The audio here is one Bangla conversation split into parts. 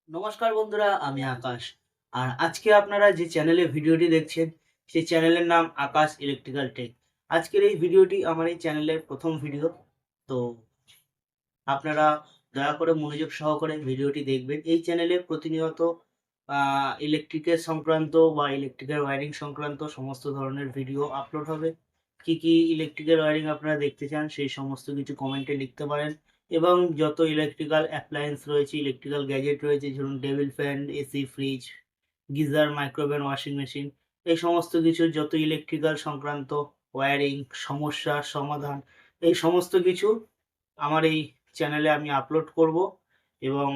নমস্কার বন্ধুরা, আমি আকাশ। আর আজকে আপনারা যে চ্যানেলে ভিডিওটি দেখছেন সেই চ্যানেলের নাম আকাশ ইলেকট্রিক্যাল টেক। আজকের এই ভিডিওটি আমার এই চ্যানেলের প্রথম ভিডিও। তো আপনারা দয়া করে মনোযোগ সহকারে ভিডিওটি দেখবেন। এই চ্যানেলে প্রতিনিয়ত ইলেকট্রিকের সংক্রান্ত বা ইলেকট্রিকের ওয়্যারিং সংক্রান্ত সমস্ত ধরনের ভিডিও আপলোড হবে। কি কি ইলেকট্রিকের ওয়্যারিং আপনারা দেখতে চান সেই সমস্ত কিছু কমেন্টে লিখতে পারেন। এবং যত ইলেকট্রিক্যাল অ্যাপ্লায়েন্স রয়েছে, ইলেকট্রিক্যাল গ্যাজেট রয়েছে, ধরুন table fan, AC, fridge, geyser, micro oven, washing machine, এই সমস্ত কিছু যত ইলেকট্রিক্যাল সংক্রান্ত ওয়্যারিং সমস্যার সমাধান, এই সমস্ত কিছু আমার এই চ্যানেলে আমি আপলোড করব। এবং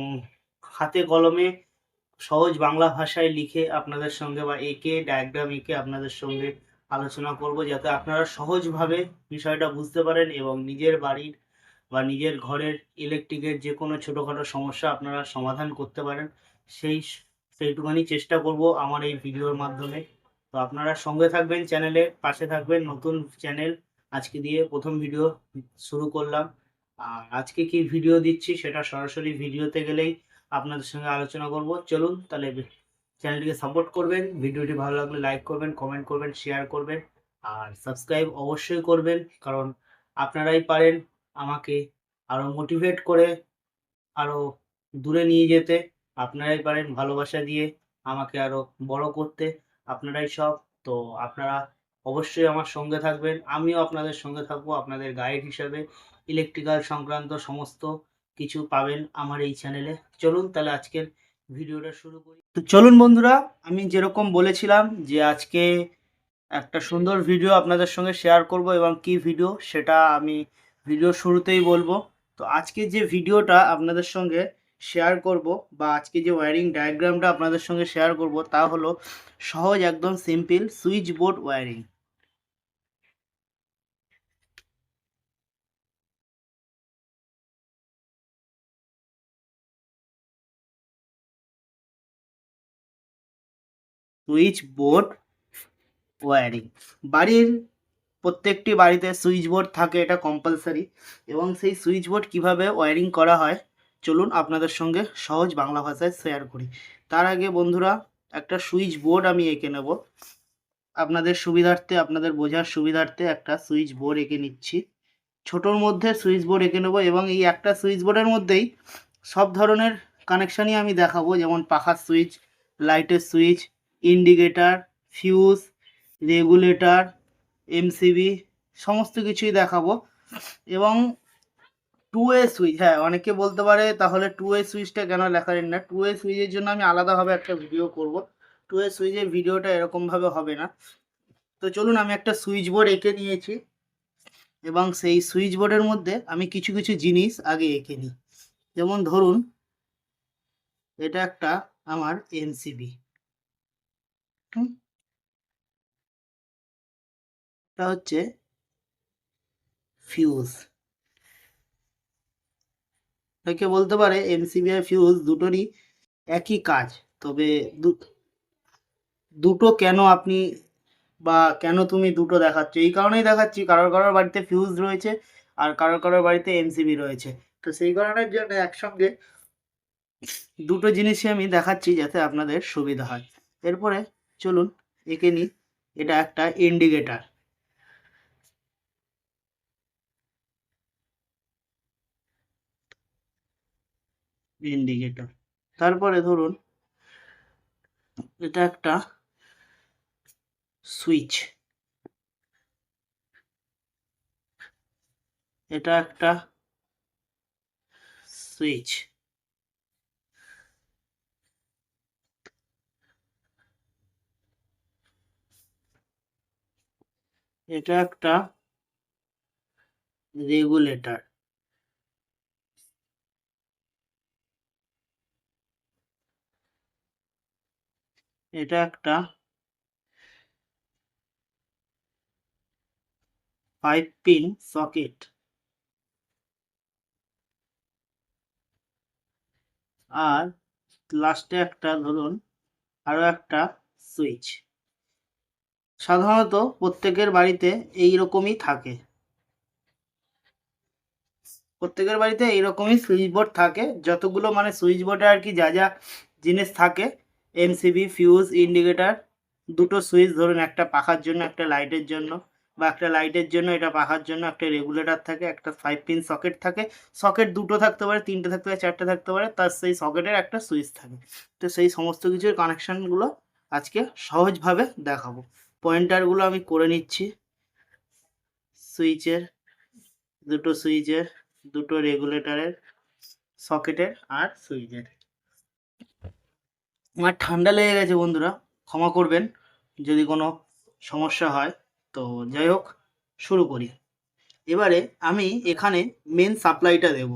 হাতে কলমে সহজ বাংলা ভাষায় লিখে আপনাদের সঙ্গে বা এঁকে ডায়াগ্রাম এঁকে আপনাদের সঙ্গে আলোচনা করব, যাতে আপনারা সহজভাবে বিষয়টা বুঝতে পারেন এবং নিজের বাড়ির বা নিজের ঘরের ইলেকট্রিকের যে কোনো ছোটোখাটো সমস্যা আপনারা সমাধান করতে পারেন। সেইটুখানি চেষ্টা করব আমার এই ভিডিওর মাধ্যমে। তো আপনারা সঙ্গে থাকবেন, চ্যানেলের পাশে থাকবেন। নতুন চ্যানেল আজকে দিয়ে প্রথম ভিডিও শুরু করলাম। আর আজকে কি ভিডিও দিচ্ছি সেটা সরাসরি ভিডিওতে গেলেই আপনাদের সঙ্গে আলোচনা করব। চলুন তাহলে চ্যানেলটিকে সাপোর্ট করবেন, ভিডিওটি ভালো লাগলে লাইক করবেন, কমেন্ট করবেন, শেয়ার করবেন, আর সাবস্ক্রাইব অবশ্যই করবেন। কারণ আপনারাই পারেন আমাকে আরও মোটিভেট করে আরও দূরে নিয়ে যেতে। আপনারাই পারেন ভালোবাসা দিয়ে আমাকে আরও বড় করতে। আপনারাই সব। তো আপনারা অবশ্যই আমার সঙ্গে থাকবেন, আমিও আপনাদের সঙ্গে থাকবো আপনাদের গাইড হিসাবে। ইলেকট্রিক্যাল সংক্রান্ত সমস্ত কিছু পাবেন আমার এই চ্যানেলে। চলুন তাহলে আজকের ভিডিওটা শুরু করি। তো চলুন বন্ধুরা, আমি যেরকম বলেছিলাম যে আজকে একটা সুন্দর ভিডিও আপনাদের সঙ্গে শেয়ার করব, এবং কি ভিডিও সেটা আমি ভিডিও শুরুতেই বলবো। তো আজকে যে ভিডিওটা আপনাদের সঙ্গে শেয়ার করব, বা আজকে যে ওয়্যারিং ডায়াগ্রামটা আপনাদের সঙ্গে শেয়ার করব, তা হলো সহজ একদম simple switch board wiring. Switch board wiring বাড়ির প্রত্যেকটি বাড়িতে সুইচ বোর্ড থাকে, এটা কম্পালসারি। এবং সেই সুইচ বোর্ড কীভাবে ওয়্যারিং করা হয় চলুন আপনাদের সঙ্গে সহজ বাংলা ভাষায় শেয়ার করি। তার আগে বন্ধুরা, একটা সুইচ বোর্ড আমি এঁকে নেব আপনাদের সুবিধার্থে, আপনাদের বোঝার সুবিধার্থে একটা সুইচ বোর্ড এঁকে নিচ্ছি। ছোটোর মধ্যে সুইচ বোর্ড এঁকে নেব, এবং এই একটা সুইচ বোর্ডের মধ্যেই সব ধরনের কানেকশানই আমি দেখাবো, যেমন পাখার সুইচ, লাইটের switch, indicator, fuse, regulator, MCB, সমস্ত কিছুই দেখাবো। এবং টু ওয়ে সুইচ, হ্যাঁ অনেকে বলতে পারে তাহলে টু ওয়ে সুইচটা কেন লেখালেন না। টু ওয়ে সুইচের জন্য আমি আলাদাভাবে একটা ভিডিও করব। টু ওয়ে সুইচের ভিডিওটা এরকমভাবে হবে না। তো চলুন, আমি একটা সুইচ বোর্ড এঁকে নিয়েছি, এবং সেই সুইচ বোর্ডের মধ্যে আমি কিছু কিছু জিনিস আগে এঁকে নিই। যেমন ধরুন, এটা একটা আমার এমসিবি, এটা হচ্ছে ফিউজ। একে বলতে পারে এমসিবি আর ফিউজ দুটোরই একই কাজ, তবে দুটো কেন আপনি বা কেন তুমি দুটো দেখাচ্ছ, এই কারণেই দেখাচ্ছি, কারোর কারোর বাড়িতে ফিউজ রয়েছে আর কারোর কারোর বাড়িতে এমসিবি রয়েছে। তো সেই কারণের জন্য একসঙ্গে দুটো জিনিসই আমি দেখাচ্ছি যাতে আপনাদের সুবিধা হয়। এরপরে চলুন এঁকে নিই, এটা একটা ইন্ডিকেটার। ইন্ডিকেটর তারপরে ধরুন এটা একটা সুইচ, এটা একটা সুইচ, এটা একটা রেগুলেটর, এটা একটা 5 পিন সকেট, আর লাস্টে একটা ধরুন আরো একটা সুইচ। সাধারণত প্রত্যেকের বাড়িতে এই রকমই থাকে। প্রত্যেকের বাড়িতে এইরকমই সুইচ বোর্ড থাকে, যতগুলো মানে সুইচ বোর্ডে আর কি যা যা জিনিস থাকে, এমসিবি, ফিউজ, ইন্ডিকেটার, দুটো সুইচ ধরুন, একটা পাখার জন্য একটা লাইটের জন্য, বা একটা লাইটের জন্য এটা পাখার জন্য, একটা রেগুলেটর থাকে, একটা 5 পিন সকেট থাকে, সকেট দুটো থাকতে পারে, তিনটে থাকতে পারে, চারটে থাকতে পারে, তার সেই সকেটের একটা সুইচ থাকে। তো সেই সমস্ত কিছুর কানেকশানগুলো আজকে সহজভাবে দেখাবো। পয়েন্টারগুলো আমি করে নিচ্ছি, সুইচের, দুটো সুইচের, দুটো রেগুলেটরের, সকেটের আর সুইচের। আমার ঠান্ডা লেগে গেছে বন্ধুরা, ক্ষমা করবেন যদি কোনো সমস্যা হয়। তো যাই হোক, শুরু করি। এবারে আমি এখানে মেন সাপ্লাইটা দেব।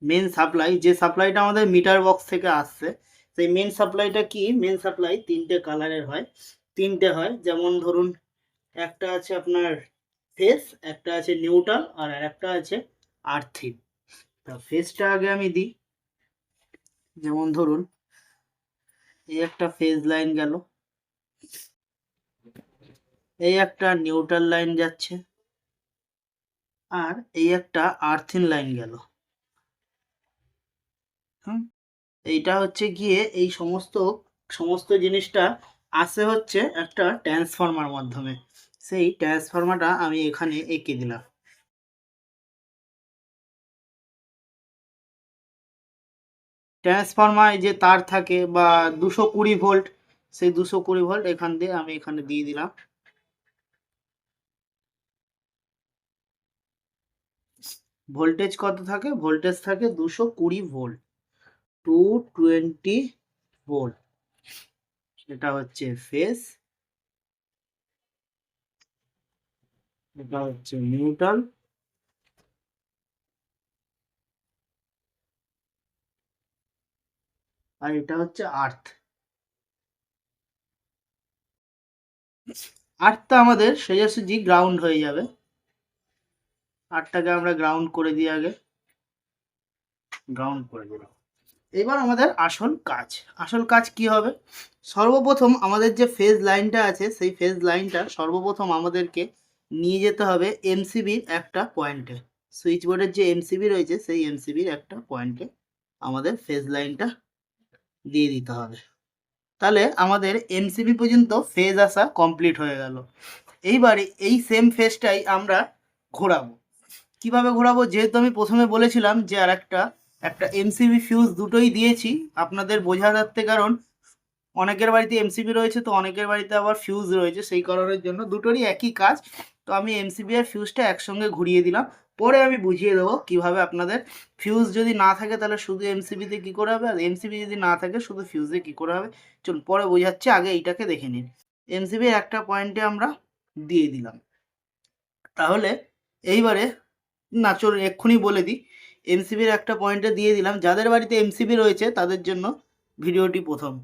মেন সাপ্লাই, যে সাপ্লাইটা আমাদের মিটার বক্স থেকে আসছে, সেই মেন সাপ্লাইটা কি, মেন সাপ্লাই তিনটে কালারের হয়, তিনটে হয়। যেমন ধরুন, একটা আছে আপনার ফেস, একটা আছে নিউট্রাল, আর একটা আছে আর্থিং। তা ফেসটা আগে আমি দিই। যেমন ধরুন, এই একটা ফেজ লাইন গেল, এই একটা নিউট্রাল লাইন যাচ্ছে, আর এই একটা আর্থিং লাইন গেল। হুম, এইটা হচ্ছে গিয়ে এই সমস্ত সমস্ত জিনিসটা আসে হচ্ছে একটা ট্রান্সফর্মার মাধ্যমে। সেই ট্রান্সফর্মারটা আমি এখানে এঁকে দিলাম। ট্রান্সফর্মার যে তার থাকে বা 220 ভোল্ট, সেই 220 ভোল্ট এখান দিয়ে আমি এখানে দিয়ে দিলাম। ভোল্টেজ কত থাকে, ভোল্টেজ থাকে 220 ভোল্ট, 220 ভোল্ট। এটা হচ্ছে ফেজ, এটা হচ্ছে নিউট্রাল, আর এটা হচ্ছে আর্থ। আর্থটা আমাদের সোজাসুজি গ্রাউন্ড হয়ে যাবে। আর্থটাকে আমরা গ্রাউন্ড করে দিই আগে, গ্রাউন্ড করে দিলাম। এবার আমাদের আসল কাজ, আসল কাজ কি হবে, সর্বপ্রথম আমাদের যে ফেজ লাইনটা আছে, সেই ফেজ লাইনটা সর্বপ্রথম আমাদেরকে নিয়ে যেতে হবে এমসিবির একটা পয়েন্টে। সুইচ বোর্ডের যে এমসিবি রয়েছে, সেই এমসিবির একটা পয়েন্টে আমাদের ফেজ লাইনটা দিয়ে দিতে হবে। তাহলে আমাদের এমসিবি পর্যন্ত ফেজ আসা কমপ্লিট হয়ে গেল। এইবারে এই সেম ফেজটাই আমরা ঘোরাবো। কিভাবে ঘোরাবো, যেহেতু আমি প্রথমে বলেছিলাম যে আর একটা এমসিবি ফিউজ দুটোই দিয়েছি আপনাদের বোঝাতে, কারণ অনেকের বাড়িতে এমসিবি রয়েছে, তো অনেকের বাড়িতে আবার ফিউজ রয়েছে, সেই কারণের জন্য দুটোরই একই কাজ। তো আমি এমসিবি আর ফিউজটা একসঙ্গে ঘুরিয়ে দিলাম, পরে আমি বুঝিয়ে দেবো কিভাবে আপনাদের ফিউজ যদি না থাকে তাহলে শুধু এমসিবিতে কী করে হবে, আর এমসিবি যদি না থাকে শুধু ফিউজে কী করে হবে। চলুন পরে বোঝাচ্ছি, আগে এইটাকে দেখে নিন। এমসিবির একটা পয়েন্টে আমরা দিয়ে দিলাম, তাহলে এইবারে, না চলুন এক্ষুনি বলে দিই। এমসিবির একটা পয়েন্টে দিয়ে দিলাম, যাদের বাড়িতে এমসিবি রয়েছে তাদের জন্য ভিডিওটি প্রথম।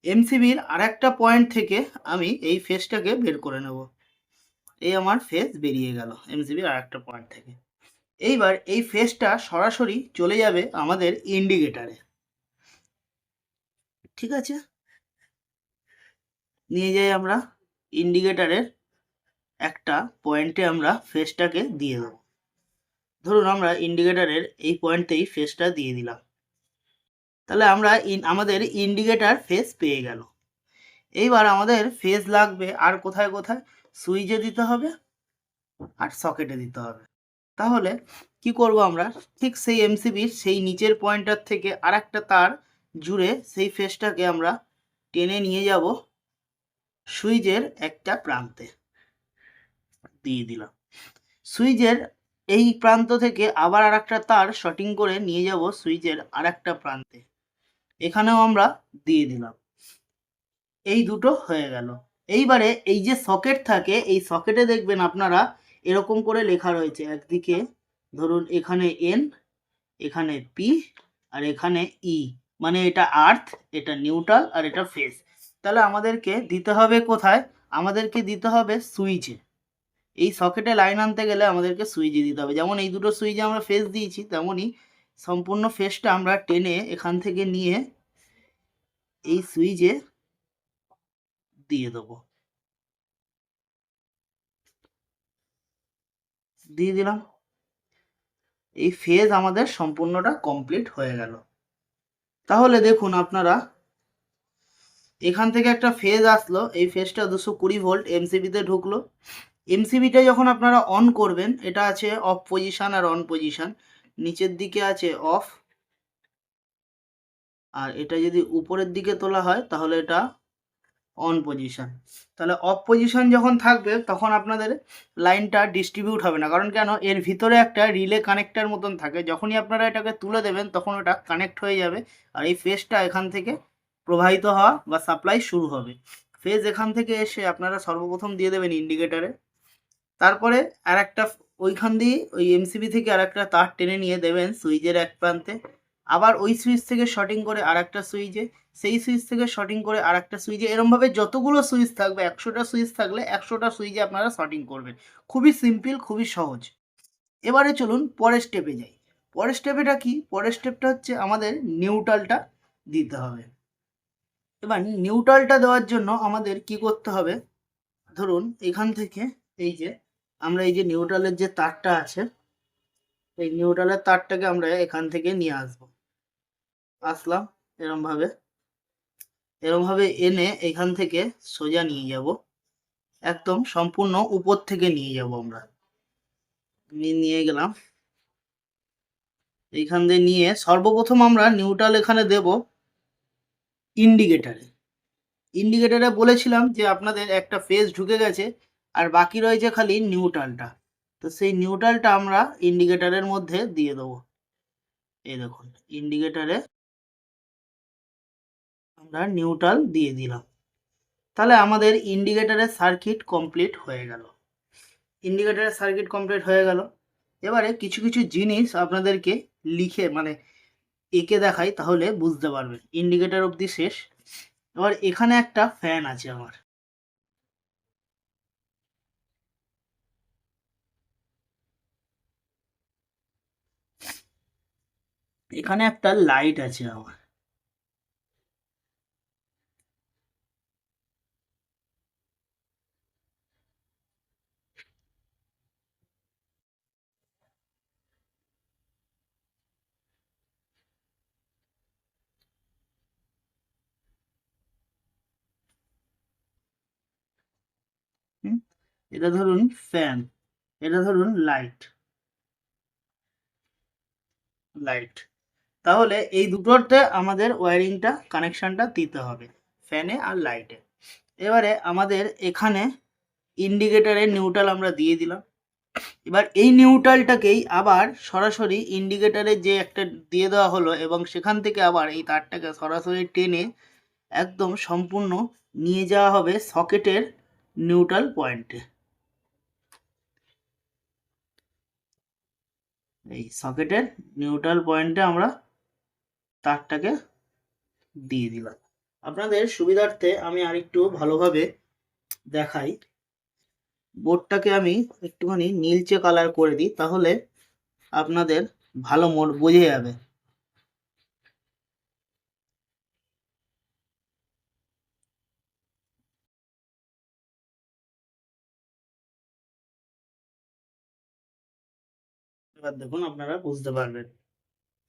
এমসিবির আর একটা পয়েন্ট থেকে আমি এই ফেসটাকে বের করে নেব। এই আমার ফেস বেরিয়ে গেল এমসিবির আর একটা পয়েন্ট থেকে। এইবার এই ফেসটা সরাসরি চলে যাবে আমাদের ইন্ডিকেটারে, ঠিক আছে। নিয়ে যাই আমরা ইন্ডিকেটারের একটা পয়েন্টে, আমরা ফেসটাকে দিয়ে দেবো। ধরুন আমরা ইন্ডিকেটারের এই পয়েন্টেই ফেসটা দিয়ে দিলাম, তাহলে আমরা আমাদের ইন্ডিকেটার ফেস পেয়ে গেল। এইবার আমাদের ফেজ লাগবে আর কোথায় কোথায়, সুইচে দিতে হবে আর সকেটে দিতে হবে। তাহলে কি করব আমরা, ঠিক সেই এমসিবির সেই নিচের পয়েন্টার থেকে আর একটা তার জুড়ে সেই ফেজটাকে আমরা টেনে নিয়ে যাব সুইচের একটা প্রান্তে, দিয়ে দিলাম। সুইচের এই প্রান্ত থেকে আবার আর একটা তার শর্টিং করে নিয়ে যাব সুইচের আর একটা প্রান্তে, এখানেও আমরা দিয়ে দিলাম। এই দুটো হয়ে গেল। এইবারে এই যে সকেট থাকে, এই সকেটে দেখবেন আপনারা এরকম করে লেখা রয়েছে, একদিকে ধরুন এখানে এন, এখানে পি, আর এখানে ই, মানে এটা আর্থ, এটা নিউট্রাল, আর এটা ফেজ। তাহলে আমাদেরকে দিতে হবে কোথায়, আমাদেরকে দিতে হবে সুইচে। এই সকেটে লাইন আনতে গেলে আমাদেরকে সুইচে দিতে হবে। যেমন এই দুটো সুইচে আমরা ফেজ দিয়েছি, তেমনই সম্পূর্ণ ফেজটা আমরা টেনে এখান থেকে নিয়ে এই সুইচে দিয়ে দেবো। দিয়ে দিলাম। এই ফেজ আমাদের সম্পূর্ণটা কমপ্লিট হয়ে গেল। তাহলে দেখুন আপনারা এখান থেকে একটা ফেজ আসলো, এই ফেজটা 220 ভোল্ট এমসিবিতে ঢুকলো। এমসিবিটা যখন আপনারা অন করবেন, এটা আছে অফ পজিশন আর অন পজিশন, নিচের দিকে আছে অফ, আর এটা যদি উপরের দিকে তোলা হয় তাহলে এটা অন পজিশন। তাহলে অফ পজিশন যখন থাকবে তখন আপনাদের লাইনটা ডিস্ট্রিবিউট হবে না, কারণ কেন, এর ভিতরে একটা রিলে কানেক্টার মতন থাকে, যখনই আপনারা এটাকে তুলে দেবেন তখন ওটা কানেক্ট হয়ে যাবে, আর এই ফেজটা এখান থেকে প্রবাহিত হওয়া বা সাপ্লাই শুরু হবে। ফেজ এখান থেকে এসে আপনারা সর্বপ্রথম দিয়ে দেবেন ইন্ডিকেটারে, তারপরে আর একটা ওইখান দিয়ে ওই এমসিবি থেকে আর একটা তার টেনে নিয়ে দেবেন সুইচের এক প্রান্তে, আবার ওই সুইচ থেকে শর্টিং করে আর একটা সুইচে, সেই সুইচ থেকে শর্টিং করে আর একটা সুইচে, এরমভাবে যতগুলো সুইচ থাকবে, 100টা সুইচ থাকলে 100টা সুইচে আপনারা শর্টিং করবেন। খুবই সিম্পল, খুবই সহজ। এবারে চলুন পরের স্টেপে যাই। পরের স্টেপেটা কি? পরের স্টেপটা হচ্ছে আমাদের নিউট্রালটা দিতে হবে। এবার নিউট্রালটা দেওয়ার জন্য আমাদের কি করতে হবে, ধরুন এখান থেকে এই যে আমরা এই যে নিউট্রালের যে তারটা আছে, এই নিউট্রালের তারটাকে আমরা এখান থেকে নিয়ে আসলাম এরমভাবে এনে এখান থেকে সোজা নিয়ে যাব, একদম সম্পূর্ণ উপর থেকে নিয়ে যাব আমরা, নিয়ে গেলাম। এইখান দিয়ে নিয়ে সর্বপ্রথম আমরা নিউট্রাল এখানে দেব ইন্ডিকেটারে বলেছিলাম যে আপনাদের একটা ফেজ ঢুকে গেছে আর বাকি রয়েছে খালি নিউট্রালটা, তো সেই নিউট্রালটা আমরা ইন্ডিকেটারের মধ্যে দিয়ে দেবো। এই দেখুন ইন্ডিকেটারে আমরা নিউট্রাল দিয়ে দিলাম। তাহলে আমাদের ইন্ডিকেটারের সার্কিট কমপ্লিট হয়ে গেল। এবারে কিছু কিছু জিনিস আপনাদেরকে লিখে মানে এঁকে দেখাই, তাহলে বুঝতে পারবেন। ইন্ডিকেটার অবধি শেষ। এবার এখানে একটা ফ্যান আছে আমার, এখানে একটা লাইট আছে আমার, এটা ধরুন ফ্যান, এটা ধরুন লাইট। তাহলে এই দুটোতে আমাদের ওয়্যারিংটা কানেকশনটা দিতে হবে, ফ্যানে আর লাইটে। এবারে আমাদের এখানে ইন্ডিকেটারের নিউট্রাল আমরা দিয়ে দিলাম। এবার এই নিউট্রালটাকেই আবার সরাসরি ইন্ডিকেটারে যে একটা দিয়ে দেওয়া হলো, এবং সেখান থেকে আবার এই তারটাকে সরাসরি টেনে একদম সম্পূর্ণ নিয়ে যাওয়া হবে সকেটের নিউট্রাল পয়েন্টে। এই সকেটের নিউট্রাল পয়েন্টে আমরা তারটাকে দিয়ে দিলাম। আপনাদের সুবিধার্থে আমি আরেকটু ভালোভাবে দেখাই, বোর্ডটাকে আমি একটুখানি নীলচে কালার করে দিই, তাহলে আপনাদের ভালো মোড বোঝা যাবে। এবার দেখুন আপনারা বুঝতে পারবেন।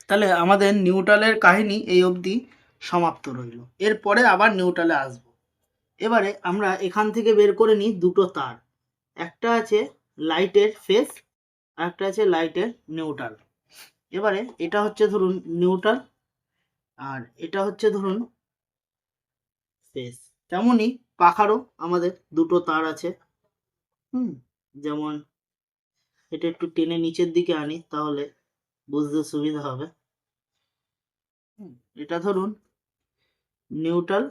তাহলে আমাদের নিউট্রালের কাহিনী এই অবধি সমাপ্ত রইল। এরপরে আবার নিউট্রালে আসবো। এবারে আমরা এখান থেকে বের করে নিই দুটো তার, একটা আছে লাইটের ফেস আর একটা আছে লাইটের নিউট্রাল। এবারে এটা হচ্ছে ধরুন নিউট্রাল আর এটা হচ্ছে ধরুন ফেস। তেমনই পাখারও আমাদের দুটো তার আছে। যেমন এটা একটু টেনে নিচের দিকে আনি, তাহলে বুঝতে সুবিধা হবে। এটা ধরুন নিউট্রাল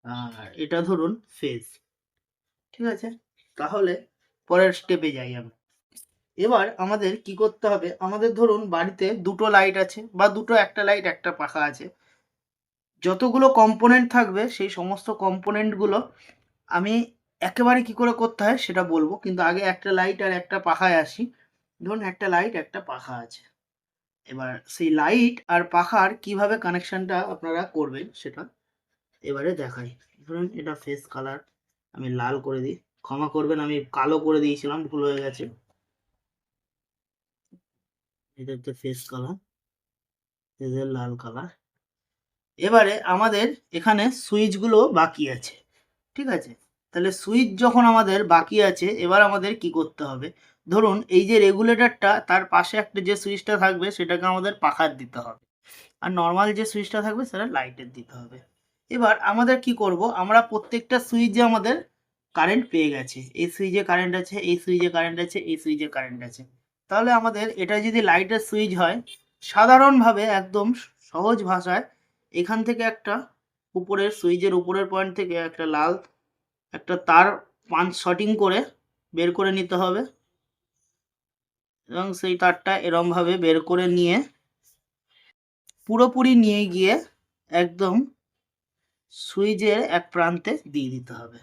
আর এটা ধরুন ফেজ, ঠিক আছে। তাহলে পরের স্টেপে যাই আমরা। এবার আমাদের কি করতে হবে, আমাদের ধরুন বাড়িতে দুটো লাইট আছে বা দুটো, একটা লাইট একটা পাখা আছে, যতগুলো কম্পোনেন্ট থাকবে সেই সমস্ত কম্পোনেন্টগুলো আমি একেবারে কি করে করতে হয় সেটা বলবো, কিন্তু আগে একটা লাইট আর একটা পাখায় আসি। ধরুন একটা লাইট একটা পাখা আছে, এবার সেই লাইট আর পাখার কিভাবে কানেকশনটা আপনারা করবেন সেটা এবারে দেখাই। ধরুন এটা ফেস কালার, আমি লাল করে দিই, ক্ষমা করবেন আমি কালো করে দিয়েছিলাম, ভুল হয়ে গেছে। এটা হচ্ছে ফেস কালার, ফেজের লাল কালার। এবারে আমাদের এখানে সুইচগুলো বাকি আছে, ঠিক আছে? তাহলে সুইচ যখন আমাদের বাকি আছে, এবার আমাদের কি করতে হবে? ধরুন এই যে রেগুলেটরটা, তার পাশে একটা যে সুইচটা থাকবে সেটাকে আমাদের পাখার দিতে হবে, আর নর্মাল যে সুইচটা থাকবে সেটা লাইটের দিতে হবে। এবার আমাদের কি করব, আমরা প্রত্যেকটা সুইচে আমাদের কারেন্ট পেয়ে গেছে, এই সুইচে কারেন্ট আছে, এই সুইচে কারেন্ট আছে, এই সুইচে কারেন্ট আছে। তাহলে আমাদের এটা যদি লাইটের সুইচ হয়, সাধারণভাবে একদম সহজ ভাষায় এখান থেকে একটা উপরের সুইচের উপরের পয়েন্ট থেকে একটা লাল একটা তার পাঁচ শর্টিং করে বের করে নিতে হবে, এবং সেই তারটা এরমভাবে বের করে নিয়ে পুরোপুরি নিয়ে গিয়ে একদম সুইচের এক প্রান্তে দিয়ে দিতে হবে।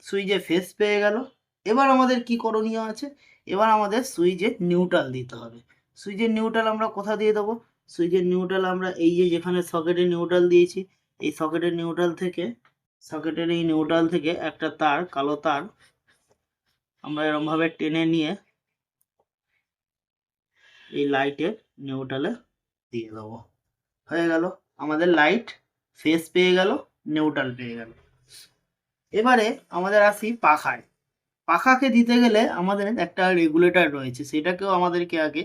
সুইচে ফেস পেয়ে গেল। এবার আমাদের কি করণীয় আছে? এবার আমাদের সুইচে নিউট্রাল দিতে হবে। সুইচের নিউট্রাল আমরা কোথা দিয়ে দেবো? সুইচের নিউট্রাল আমরা এই যে যেখানে সকেটে নিউট্রাল দিয়েছি, এই সকেটের নিউট্রাল থেকে, সকেটের এই নিউট্রাল থেকে একটা তার, কালো তার আমরা এরমভাবে টেনে নিয়ে এই লাইটের নিউট্রালে দিয়ে দেবো। হয়ে গেল, আমাদের লাইট ফেস পেয়ে গেল, নিউট্রাল পেয়ে গেল। এবারে আমাদের আসি পাখায়। পাখাকে দিতে গেলে আমাদের একটা রেগুলেটর রয়েছে, সেটাকেও আমাদেরকে আগে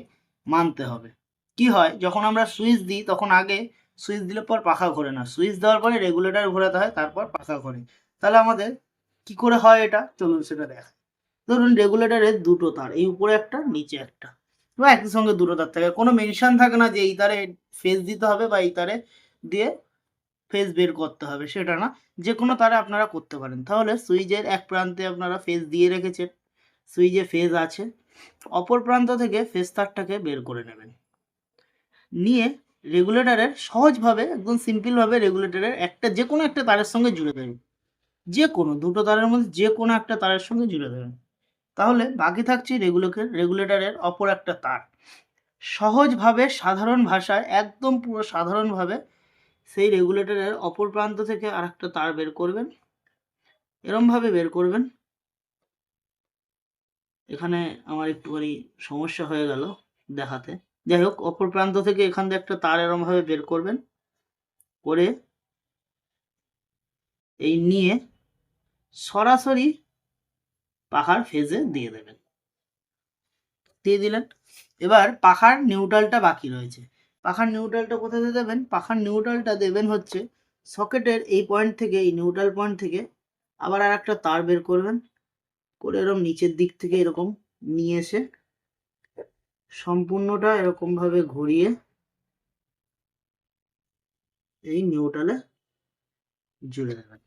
মানতে হবে। কি হয়, যখন আমরা সুইচ দিই তখন আগে সুইচ দিলে পর পাখা ঘোরে না, সুইচ দেওয়ার পরে রেগুলেটর ঘোরাতে হয়, তারপর পাখা ঘোরে। তাহলে আমাদের কি করে হয় এটা, চলুন সেটা দেখা। ধরুন রেগুলেটরের দুটো তার, এই উপরে একটা নিচে একটা, বা একই সঙ্গে দুটো তার থাকে, কোনো মেনশন থাকে না যে এই তারে ফেস দিতে হবে বা এই তারে দিয়ে ফেস বের করতে হবে, সেটা না, যে কোনো তারে আপনারা করতে পারেন। তাহলে সুইচের এক প্রান্তে আপনারা ফেস দিয়ে রেখেছেন, সুইচে ফেস আছে, অপর প্রান্ত থেকে ফেস তারটাকে বের করে নেবেন, নিয়ে রেগুলেটরের সহজভাবে একদম সিম্পলভাবে রেগুলেটরের একটা যে কোনো একটা তারের সঙ্গে জুড়ে দেবেন, যে কোনো দুটো তারের মধ্যে যে কোনো একটা তারের সঙ্গে জুড়ে দেবেন। তাহলে বাকি থাকছে রেগুলেটরের অপর একটা তার। সহজভাবে সাধারণ ভাষায় একদম পুরো সাধারণভাবে সেই রেগুলেটরের অপর প্রান্ত থেকে আর একটা তার বের করবেন, এরমভাবে বের করবেন। এখানে আমার একটুখানি সমস্যা হয়ে গেল দেখাতে, যাই হোক, অপর প্রান্ত থেকে এখান থেকে একটা তার এরমভাবে বের করবেন, করে এই নিয়ে সরাসরি পাখার ফেজে দিয়ে দেবেন, দিয়ে দিলেন। এবার পাখার নিউট্রালটা বাকি রয়েছে, পাখার নিউট্রালটা কোথায় দেবেন? পাখার নিউট্রালটা দেবেন হচ্ছে সকেটের এই পয়েন্ট থেকে, এই নিউট্রাল পয়েন্ট থেকে আবার আর একটা তার বের করবেন, করে এরকম নিচের দিক থেকে এরকম নিয়ে এসে সম্পূর্ণটা এরকম ভাবে ঘুরিয়ে এই নিউট্রালে জুড়ে দেবেন,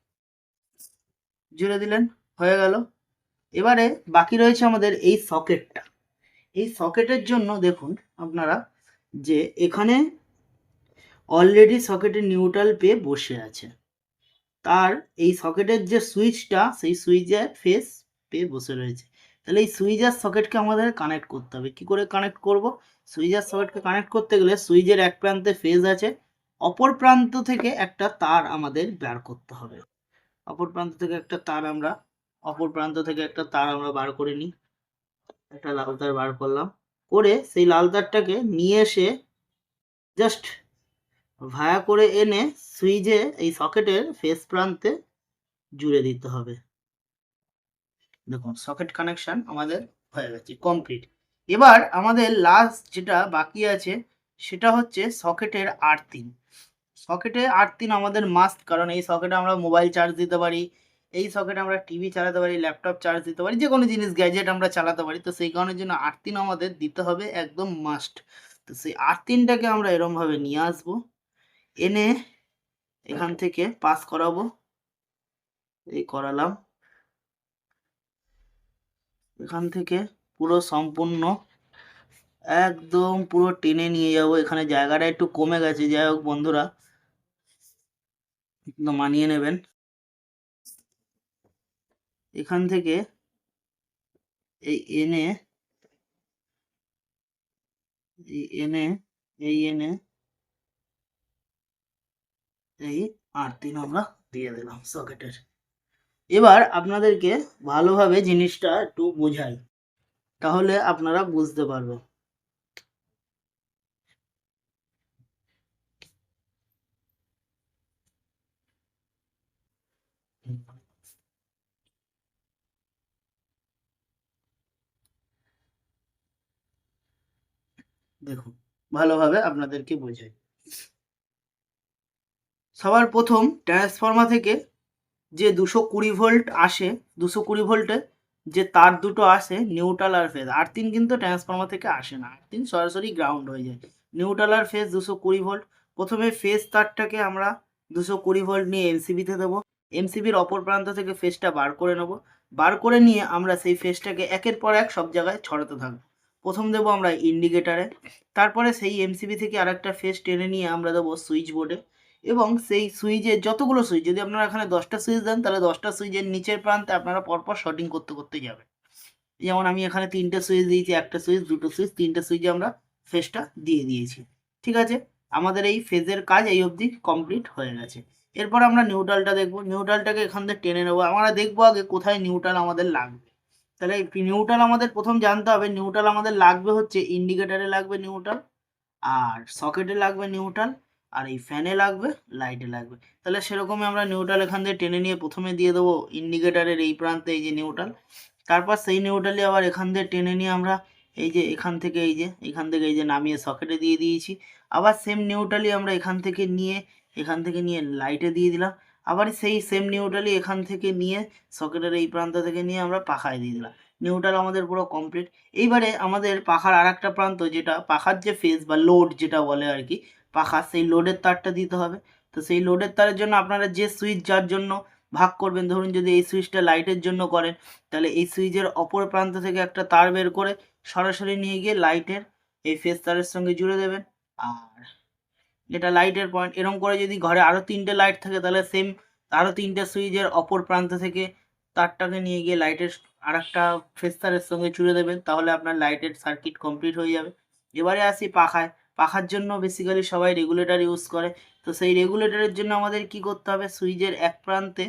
জুড়ে দিলেন, হয়ে গেল। এবারে বাকি রয়েছে আমাদের এই সকেটটা। এই সকেটের জন্য দেখুন আপনারা যে এখানে অলরেডি সকেটের নিউট্রাল পেয়ে বসে আছে, তার এই সকেটের যে সুইচটা, সেই সুইচের ফেস পেয়ে বসে রয়েছে। তাহলে এই সুইচ আর সকেটকে আমাদের কানেক্ট করতে হবে। কি করে কানেক্ট করব? সুইচ আর সকেটকে কানেক্ট করতে গেলে সুইচের এক প্রান্তে ফেজ আছে, অপর প্রান্ত থেকে একটা তার আমাদের বের করতে হবে। অপর প্রান্ত থেকে একটা তার আমরা বার করে নিই, একটা লাল তার বার করলাম, করে সেই লাল তারটাকে নিয়ে এসে জাস্ট ভায়া করে এনে সুইচে এই সকেটের ফেস প্রান্তে জুড়ে দিতে হবে। দেখুন সকেট কানেকশন আমাদের হয়ে গেছে, কমপ্লিট। এবার আমাদের লাস্ট যেটা বাকি আছে সেটা হচ্ছে সকেটের আর্থিং। সকেটে আর্থিং আমাদের মাস্ট, কারণ এই সকেটে আমরা মোবাইল চার্জ দিতে পারি, এই সকেটে আমরা টিভি চালাতে পারি, ল্যাপটপ চার্জ দিতে পারি, যে কোনো জিনিস গ্যাজেট আমরা চালাতে পারি। তো সেই কারণের জন্য আর্থিং আমাদের দিতে হবে একদম মাস্ট। তো সেই আর্থিংটাকে আমরা এরমভাবে নিয়ে আসবো, এনে এখান থেকে পাস করাবো, এই করালাম, এখান থেকে পুরো সম্পূর্ণ একদম পুরো টেনে নিয়ে যাব। এখানে জায়গাটা একটু কমে গেছে, যাই হোক বন্ধুরা একটু মানিয়ে নেবেন। এখান থেকে এই এনে এই এনে এই এনে এই আর্থিং আমরা দিয়ে দিলাম সকেটের। এবার আপনাদেরকে ভালোভাবে জিনিসটা একটু বোঝাই, তাহলে আপনারা বুঝতে পারবেন। দেখুন ভালোভাবে আপনাদেরকে বোঝাই। সবার প্রথম ট্রান্সফর্মার থেকে যে 220 ভোল্ট আসে, 220 ভোল্টে যে তার দুটো আসে নিউট্রাল আর ফেজ, আর্থিং কিন্তু ট্রান্সফর্মার থেকে আসে না, আর্থিং সরাসরি গ্রাউন্ড হয়ে যায়। নিউট্রাল আর ফেজ 220 ভোল্ট। প্রথমে ফেজ তারটাকে আমরা 220 ভোল্ট নিয়ে এমসিবিতে দেবো। এমসিবির অপর প্রান্ত থেকে ফেজটা বার করে নেব। বার করে নিয়ে আমরা সেই ফেজটাকে একের পর এক সব জায়গায় ছড়াতে থাকবো। প্রথম দেবো আমরা ইন্ডিকেটারে, তারপরে সেই এমসিবি থেকে আরেকটা ফেজ টেনে নিয়ে আমরা দেবো সুইচ বোর্ডে, এবং সেই সুইচের যতগুলো সুইচ, যদি আপনারা এখানে 10টা সুইচ দেন তাহলে 10টা সুইচের নিচের প্রান্তে আপনারা পরপর শর্টিং করতে করতে যাবেন। যেমন আমি এখানে 3টে সুইচ দিয়েছি, একটা সুইচ, দুটো সুইচ, 3টে সুইচে আমরা ফেজটা দিয়ে দিয়েছি। ঠিক আছে, আমাদের এই ফেজের কাজ এই অবধি কমপ্লিট হয়ে গেছে। এরপর আমরা নিউট্রালটা দেখবো। নিউট্রালটাকে এখান থেকে টেনে নেবো। আমরা দেখবো আগে কোথায় নিউট্রাল আমাদের লাগবে। তাহলে নিউট্রাল আমাদের প্রথম জানতে হবে, নিউট্রাল আমাদের লাগবে হচ্ছে ইন্ডিকেটারে লাগবে নিউট্রাল, আর সকেটে লাগবে নিউট্রাল, আর এই ফ্যানে লাগবে, লাইটে লাগবে। তাহলে সেরকমই আমরা নিউট্রাল এখান থেকে টেনে নিয়ে প্রথমে দিয়ে দেবো ইন্ডিকেটারের এই প্রান্তে, এই যে নিউট্রাল। তারপর সেই নিউট্রালই আবার এখান থেকে টেনে নিয়ে আমরা এই যে এখান থেকে এই যে নামিয়ে সকেটে দিয়ে দিয়েছি। আবার সেম নিউট্রালই আমরা এখান থেকে নিয়ে লাইটে দিয়ে দিলাম। আবার সেই সেম নিউট্রালই এখান থেকে নিয়ে সকেটের এই প্রান্ত থেকে নিয়ে আমরা পাখায় দিয়ে দিলাম। নিউট্রাল আমাদের পুরো কমপ্লিট। এইবারে আমাদের পাখার আর একটা প্রান্ত, যেটা পাখার যে ফেজ বা লোড যেটা বলে আর কি, পাখার সেই লোডের তারটা দিতে হবে। তো সেই লোডের তারের জন্য আপনারা যে সুইচ যার জন্য ভাগ করবেন, ধরুন যদি এই সুইচটা লাইটের জন্য করেন, তাহলে এই সুইচের অপর প্রান্ত থেকে একটা তার বের করে সরাসরি নিয়ে গিয়ে লাইটের এই ফেজ তারের সঙ্গে জুড়ে দেবেন। আর এটা লাইটের পয়েন্ট। এরকম করে যদি ঘরে আরও 3টে লাইট থাকে তাহলে সেম আরও 3টে সুইচের অপর প্রান্ত থেকে তারটাকে নিয়ে গিয়ে লাইটের আর একটা ফেজ তারের সঙ্গে জুড়ে দেবেন, তাহলে আপনার লাইটের সার্কিট কমপ্লিট হয়ে যাবে। এবারে আসি পাখায়। পাখার জন্য বেসিক্যালি সবাই রেগুলেটর ইউজ করে। তো সেই রেগুলেটরের জন্য আমাদের কি করতে হবে, সুইচের এক প্রান্তে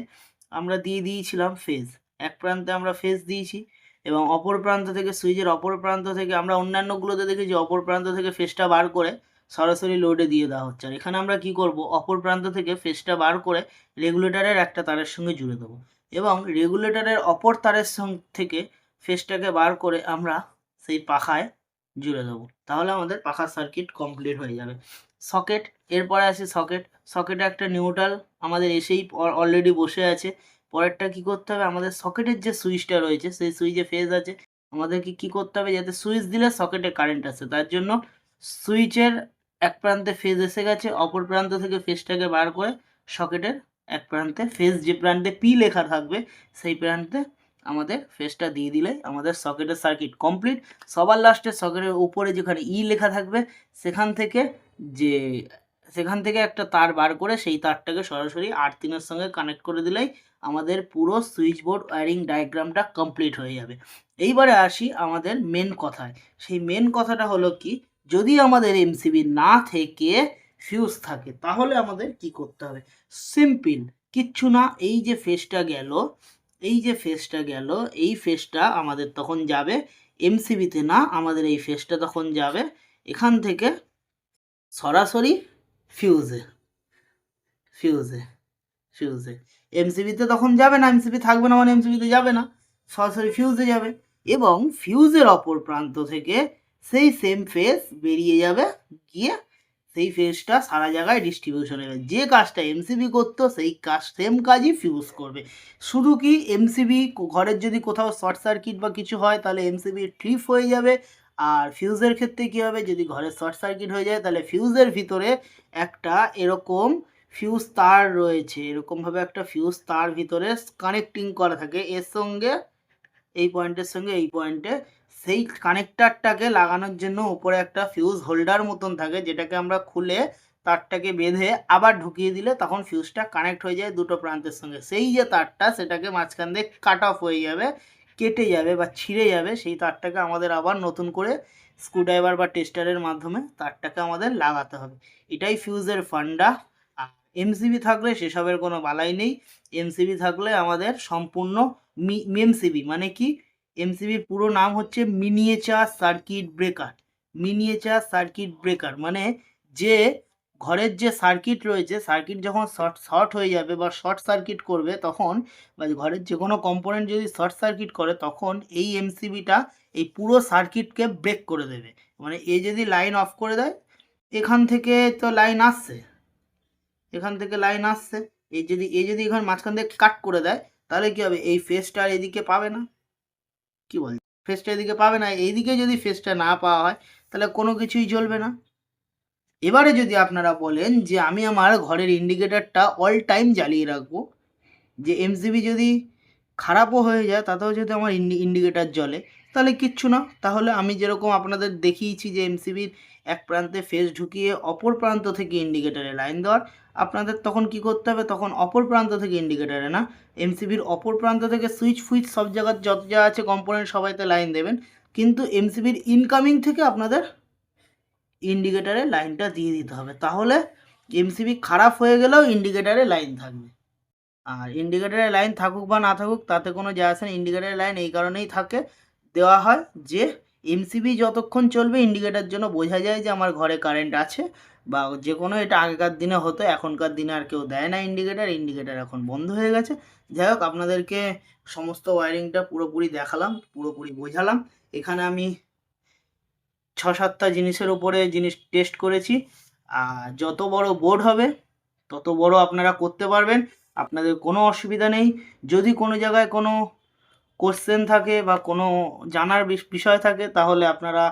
আমরা দিয়ে দিয়েছিলাম ফেজ, এক প্রান্তে আমরা ফেজ দিয়েছি, এবং অপর প্রান্ত থেকে সুইচের অপর প্রান্ত থেকে আমরা অন্যান্যগুলোতে দেখেছি অপর প্রান্ত থেকে ফেজটা বার করে সরাসরি লোডে দিয়ে দেওয়া হচ্ছে। আর এখানে আমরা কি করব, অপর প্রান্ত থেকে ফেজটা বার করে রেগুলেটরের একটা তারের সঙ্গে জুড়ে দেবো, এবং রেগুলেটরের অপর তারের থেকে ফেজটাকে বার করে আমরা সেই পাখায় জুড়ে দেবো। তাহলে আমাদের পাখার সার্কিট কমপ্লিট হয়ে যাবে। সকেট, এরপরে আসি সকেট। সকেটে একটা নিউট্রাল আমাদের এসেই অলরেডি বসে আছে। পরেরটা কি করতে হবে, আমাদের সকেটের যে সুইচটা রয়েছে সেই সুইচে ফেজ আছে, আমাদেরকে কি করতে হবে, যাতে সুইচ দিলে সকেটে কারেন্ট আসে, তার জন্য সুইচের এক প্রান্তে ফেজ এসে গেছে, অপর প্রান্ত থেকে ফেজটাকে বার করে সকেটের এক প্রান্তে ফেজ, যে প্রান্তে পি লেখা থাকবে সেই প্রান্তে আমাদের ফেজটা দিয়ে দিলে আমাদের সকেটের সার্কিট কমপ্লিট। সবার লাস্টে সকেটের উপরে যেখানে ই লেখা থাকবে যে সেখান থেকে একটা তার বার করে সেই তারটাকে সরাসরি আর্থিংয়ের সঙ্গে কানেক্ট করে দিলেই আমাদের পুরো সুইচ বোর্ড ওয়্যারিং ডায়াগ্রামটা কমপ্লিট হয়ে যাবে। এইবারে আসি আমাদের মেন কথায়। সেই মেন কথাটা হলো কি, যদি আমাদের এমসিবি না থেকে ফিউজ থাকে তাহলে আমাদের কি করতে হবে, সিম্পল কিচ্ছু না। এই যে ফেজটা গেল, এই ফেজটা আমাদের তখন যাবে এমসিবিতে না, আমাদের এই ফেজটা তখন যাবে এখান থেকে সরাসরি ফিউজে। এমসিবিতে তখন যাবে না, এমসিবি থাকবে না মানে এমসিবিতে যাবে না, সরাসরি ফিউজে যাবে, এবং ফিউজের অপর প্রান্ত থেকে সেই সেম ফেজ বেরিয়ে যাবে, গিয়ে সেই ফেজটা সারা জায়গায় ডিস্ট্রিবিউশন হবে। যে কাজটা এমসিবি করতো সেই সেম কাজই ফিউজ করবে। শুধু কি এমসিবি ঘরের যদি কোথাও শর্ট সার্কিট বা কিছু হয় তাহলে এমসিবি ট্রিপ হয়ে যাবে, আর ফিউজের ক্ষেত্রে কী হবে, যদি ঘরে শর্ট সার্কিট হয়ে যায় তাহলে ফিউজের ভিতরে একটা এরকম ফিউজ তার রয়েছে, এরকমভাবে একটা ফিউজ তার ভিতরে কানেক্টিং করা থাকে এর সঙ্গে এই পয়েন্টের সঙ্গে এই পয়েন্টে, সেই কানেক্টারটাকে লাগানোর জন্য উপরে একটা ফিউজ হোল্ডার মতন থাকে, যেটাকে আমরা খুলে তারটাকে বেঁধে আবার ঢুকিয়ে দিলে তখন ফিউজটা কানেক্ট হয়ে যায় দুটো প্রান্তের সঙ্গে। সেই যে তারটা সেটাকে মাঝখান দিয়ে কাট অফ হয়ে যাবে, কেটে যাবে বা ছিঁড়ে যাবে, সেই তারটাকে আমাদের আবার নতুন করে স্ক্রুড্রাইভার বা টেস্টারের মাধ্যমে তারটাকে আমাদের লাগাতে হবে। এটাই ফিউজের ফান্ডা। আর এমসিবি থাকলে সেসবের কোনো বালাই নেই। এমসিবি থাকলে আমাদের সম্পূর্ণ এমসিবি মানে কি, এমসিবির পুরো নাম হচ্ছে miniature circuit breaker. Miniature circuit breaker মানে যে ঘরের যে সার্কিট রয়েছে, সার্কিট যখন শর্ট হয়ে যাবে বা শর্ট সার্কিট করবে তখন, বা ঘরের যে কোনো কম্পোনেন্ট যদি শর্ট সার্কিট করে তখন এই এমসিবিটা এই পুরো সার্কিটকে ব্রেক করে দেবে। মানে এ যদি লাইন অফ করে দেয়, এখান থেকে তো লাইন আসছে, এখান থেকে লাইন আসছে, এ যদি এখানে মাঝখান থেকে কাট করে দেয়, তাহলে কি হবে, এই ফেসটা আর এদিকে পাবে না, কি বল, ফেসটা এদিকে পাবে না, এইদিকে যদি ফেসটা না পাওয়া হয় তাহলে কোনো কিছুই চলবে না। এবারে যদি আপনারা বলেন যে আমি আমার ঘরের ইন্ডিকেটারটা অল টাইম জ্বালিয়ে রাখবো, যে এমসিবি যদি খারাপও হয়ে যায় তাতেও যদি আমার ইন্ডিকেটার জ্বলে, তাহলে কিচ্ছু না, তাহলে আমি যেরকম আপনাদের দেখিয়েছি যে এমসিবির এক প্রান্তে ফেস ঢুকিয়ে অপর প্রান্ত থেকে ইন্ডিকেটারে লাইন দেওয়ার, আপনাদের তখন কি করতে হবে, তখন অপর প্রান্ত থেকে ইন্ডিকেটারে না, এমসিবির অপর প্রান্ত থেকে সুইচ সব জায়গার যত যা আছে কম্পোনেন্ট সবাইতে লাইন দেবেন, কিন্তু এমসিবির ইনকামিং থেকে আপনাদের ইন্ডিকেটারে লাইনটা দিয়ে দিতে হবে, তাহলে এমসিবি খারাপ হয়ে গেলেও ইন্ডিকেটারে লাইন থাকবে। আর ইন্ডিকেটারে লাইন থাকুক বা না থাকুক তাতে কোনো যায় আসে না, ইন্ডিকেটারের লাইন এই কারণেই দেওয়া হয় যে এমসিবি যতক্ষণ চলবে ইন্ডিকেটার জন্য বোঝা যায় যে আমার ঘরে কারেন্ট আছে, বা যে কোনো, এটা আগেকার দিনে হতো, এখনকার দিনে আর কেউ দেয় না ইন্ডিকেটার এখন বন্ধ হয়ে গেছে। যাই হোক, আপনাদেরকে সমস্ত ওয়্যারিংটা পুরোপুরি দেখালাম, পুরোপুরি বোঝালাম। এখানে আমি 6-7টা জিনিসের উপরে জিনিস টেস্ট করেছি, আর যত বড় বোর্ড হবে তত বড় আপনারা করতে পারবেন, আপনাদের কোনো অসুবিধা নেই। যদি কোনো জায়গায় কোনো কোশ্চেন থাকে বা কোনো জানার বিষয় থাকে তাহলে আপনারা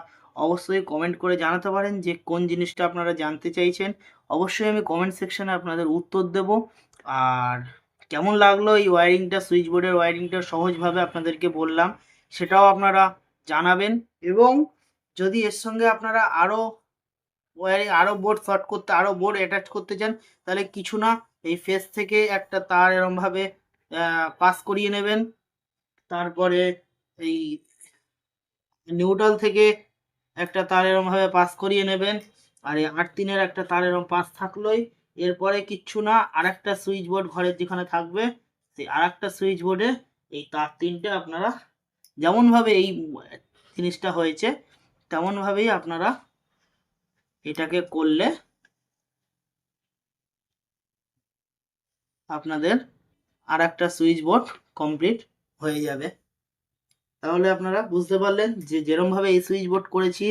অবশ্যই কমেন্ট করে জানাতে পারেন যে কোন জিনিসটা আপনারা জানতে চাইছেন, অবশ্যই আমি কমেন্ট সেকশনে আপনাদের উত্তর দেব। আর কেমন লাগলো এই ওয়্যারিংটা, সুইচ বোর্ডের ওয়্যারিংটা সহজভাবে আপনাদেরকে বললাম, সেটাও আপনারা জানাবেন। এবং যদি এর সঙ্গে আপনারা আরও বোর্ড শর্ট করতে, আরও বোর্ড অ্যাটাচ করতে চান, তাহলে কিছু না, এই ফেস থেকে একটা তার এরমভাবে পাস করিয়ে নেবেন, তারপরে এই নিউট্রাল থেকে একটা তার এরমভাবে পাস করিয়ে নেবেন, আর এই 8-3-এর একটা তার এরম পাস থাকলোই। এরপরে কিচ্ছু না, আরেকটা সুইচ বোর্ড ঘরের যেখানে থাকবে সেই আরেকটা সুইচ বোর্ডে এই তার 3টে আপনারা যেমনভাবে এই জিনিসটা হয়েছে তেমনভাবেই আপনারা এটাকে করলে আপনাদের আর একটা সুইচ বোর্ড কমপ্লিট হয়ে যাবে। তাহলে আপনারা বুঝতে পারলেন যে যেরমভাবে এই সুইচ বোর্ড করেছি,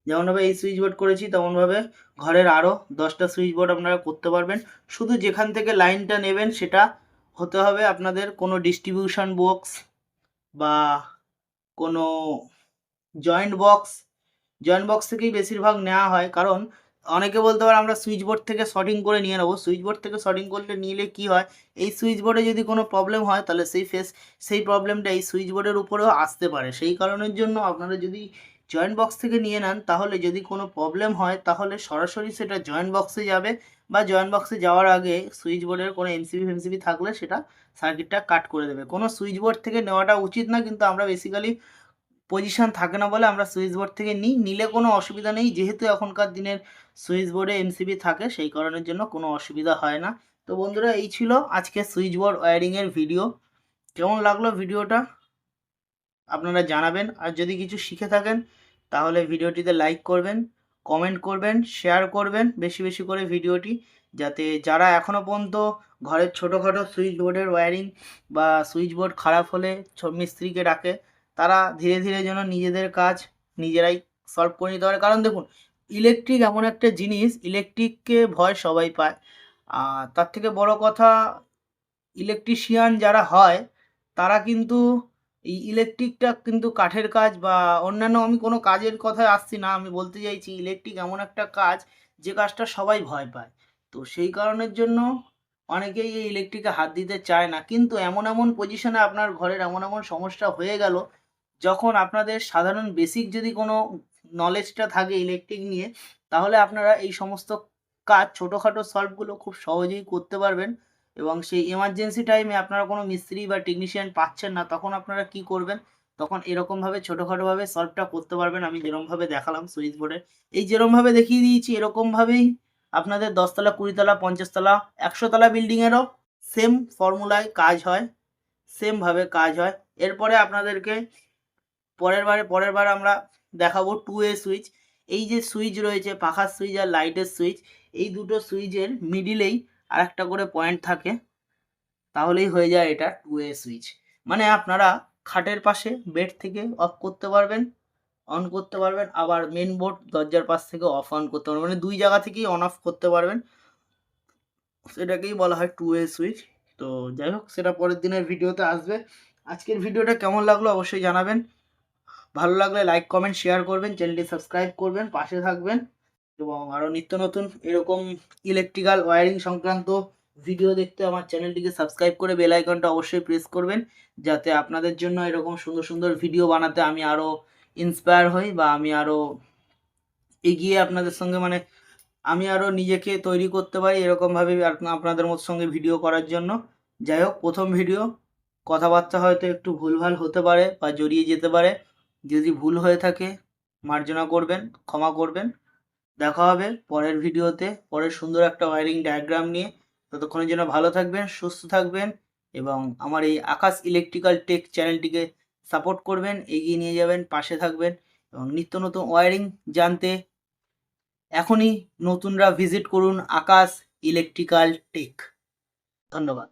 যেমনভাবে এই সুইচ বোর্ড করেছি তেমনভাবে ঘরের আরও 10টা সুইচ বোর্ড আপনারা করতে পারবেন। শুধু যেখান থেকে লাইনটা নেবেন সেটা হতে হবে আপনাদের কোনো ডিস্ট্রিবিউশন বক্স বা কোনো জয়েন্ট বক্স থেকেই বেশিরভাগ নেওয়া হয়, কারণ অনেকে বলতে পারে আমরা সুইচ বোর্ড থেকে শর্টিং করে নিয়ে নেবো। সুইচ বোর্ড থেকে শর্টিং করলে নিলে কি হয়, এই সুইচ বোর্ডে যদি কোনো প্রবলেম হয় তাহলে সেই প্রবলেমটা এই সুইচ বোর্ডের উপরেও আসতে পারে। সেই কারণের জন্য আপনারা যদি জয়েন্ট বক্স থেকে নিয়ে নেন তাহলে যদি কোনো প্রবলেম হয় তাহলে সরাসরি সেটা জয়েন্ট বক্সে যাবে, বা জয়েন্ট বক্সে যাওয়ার আগে সুইচ বোর্ডের কোনো এমসিবি থাকলে সেটা সার্কিটটা কাট করে দেবে। কোনো সুইচ বোর্ড থেকে নেওয়াটা উচিত না, কিন্তু আমরা বেসিক্যালি পজিশান থাকে না বলে আমরা সুইচ বোর্ড থেকে নিলে কোনো অসুবিধা নেই, যেহেতু এখনকার দিনের সুইচ বোর্ডে এমসিবি থাকে সেই কারণের জন্য কোনো অসুবিধা হয় না। তো বন্ধুরা, এই ছিল আজকে সুইচ বোর্ড ওয়্যারিংয়ের ভিডিও। কেমন লাগলো ভিডিওটা আপনারা জানাবেন, আর যদি কিছু শিখে থাকেন তাহলে ভিডিওটিতে লাইক করবেন, কমেন্ট করবেন, শেয়ার করবেন বেশি বেশি করে ভিডিওটি, যাতে যারা এখনও পর্যন্ত ঘরের ছোটোখাটো সুইচ বোর্ডের ওয়্যারিং বা সুইচ বোর্ড খারাপ হলে মিস্ত্রিকে ডাকে, তারা ধীরে ধীরে যেন নিজেদের কাজ নিজেরাই সলভ করে নিতে পারে। কারণ দেখুন, ইলেকট্রিক এমন একটা জিনিস, ইলেকট্রিককে ভয় সবাই পায়, আর তার থেকে বড় কথা ইলেকট্রিশিয়ান যারা হয় তারা কিন্তু এই ইলেকট্রিকটা কিন্তু কাঠের কাজ বা অন্যান্য, আমি কোনো কাজের কথায় আসছি না, আমি বলতে চাইছি ইলেকট্রিক এমন একটা কাজ যে কাজটা সবাই ভয় পায়। তো সেই কারণের জন্য অনেকেই এই ইলেকট্রিকে হাত দিতে চায় না, কিন্তু এমন এমন পজিশনে আপনার ঘরের এমন এমন সমস্যা হয়ে গেল, যখন আপনাদের সাধারণ বেসিক যদি কোনো নলেজটা থাকে ইলেকট্রিক নিয়ে, তাহলে আপনারা এই সমস্ত কাজ ছোটোখাটো সলভগুলো খুব সহজেই করতে পারবেন। এবং সেই এমার্জেন্সি টাইমে আপনারা কোনো মিস্ত্রি বা টেকনিশিয়ান পাচ্ছেন না, তখন আপনারা কি করবেন, তখন এরকমভাবে ছোটোখাটোভাবে সলভটা করতে পারবেন। আমি যেরকমভাবে দেখালাম সুইচ বোর্ডে, এই যেরকমভাবে দেখিয়ে দিয়েছি এরকমভাবেই আপনাদের 10 তলা, 20 তলা, 50 তলা, 100 তলা বিল্ডিংয়েরও সেম ফর্মুলায় কাজ হয়, সেমভাবে কাজ হয়। এরপরে আপনাদেরকে পরের বার আমরা দেখাবো 2A সুইচ। এই যে সুইচ রয়েছে, পাখার সুইচ আর লাইটের সুইচ, এই দুটো সুইচের মিডিলেই আর একটা করে পয়েন্ট থাকে, তাহলেই হয়ে যায় এটা 2A সুইচ। মানে আপনারা খাটের পাশে বেড থেকে অফ করতে পারবেন, অন করতে পারবেন, আবার মেন বোর্ড দরজার পাশ থেকে অফ অন করতে পারবেন, মানে দুই জায়গা থেকেই অন অফ করতে পারবেন। সেটাকেই বলা হয় 2A সুইচ। তো যাই হোক, সেটা পরের দিনের ভিডিওতে আসবে। আজকের ভিডিওটা কেমন লাগলো অবশ্যই জানাবেন। ভালো লাগলে লাইক কমেন্ট শেয়ার করবেন, চ্যানেলটি সাবস্ক্রাইব করবেন, পাশে থাকবেন এবং আরও নিত্য নতুন এরকম ইলেকট্রিক্যাল ওয়্যারিং সংক্রান্ত ভিডিও দেখতে আমার চ্যানেলটিকে সাবস্ক্রাইব করে বেল আইকনটা অবশ্যই প্রেস করবেন, যাতে আপনাদের জন্য এরকম সুন্দর সুন্দর ভিডিও বানাতে আমি আরও ইন্সপায়ার হই, বা আমি আরও এগিয়ে আপনাদের সঙ্গে, মানে আমি আরও নিজেকে তৈরি করতে পারি এরকমভাবে আপনাদের মতো সঙ্গে ভিডিও করার জন্য। যাই হোক, প্রথম ভিডিও, কথাবার্তা হয়তো একটু ভুলভাল হতে পারে বা জড়িয়ে যেতে পারে। যদি ভুল হয়ে থাকে মার্জনা করবেন, ক্ষমা করবেন। দেখা হবে পরের ভিডিওতে, পরের সুন্দর একটা ওয়্যারিং ডায়াগ্রাম নিয়ে। ততক্ষণের জন্য ভালো থাকবেন, সুস্থ থাকবেন এবং আমার এই আকাশ ইলেকট্রিক্যাল টেক চ্যানেলটিকে সাপোর্ট করবেন, এগিয়ে নিয়ে যাবেন, পাশে থাকবেন এবং নিত্য নতুন ওয়্যারিং জানতে এখনই নতুনরা ভিজিট করুন আকাশ ইলেকট্রিক্যাল টেক। ধন্যবাদ।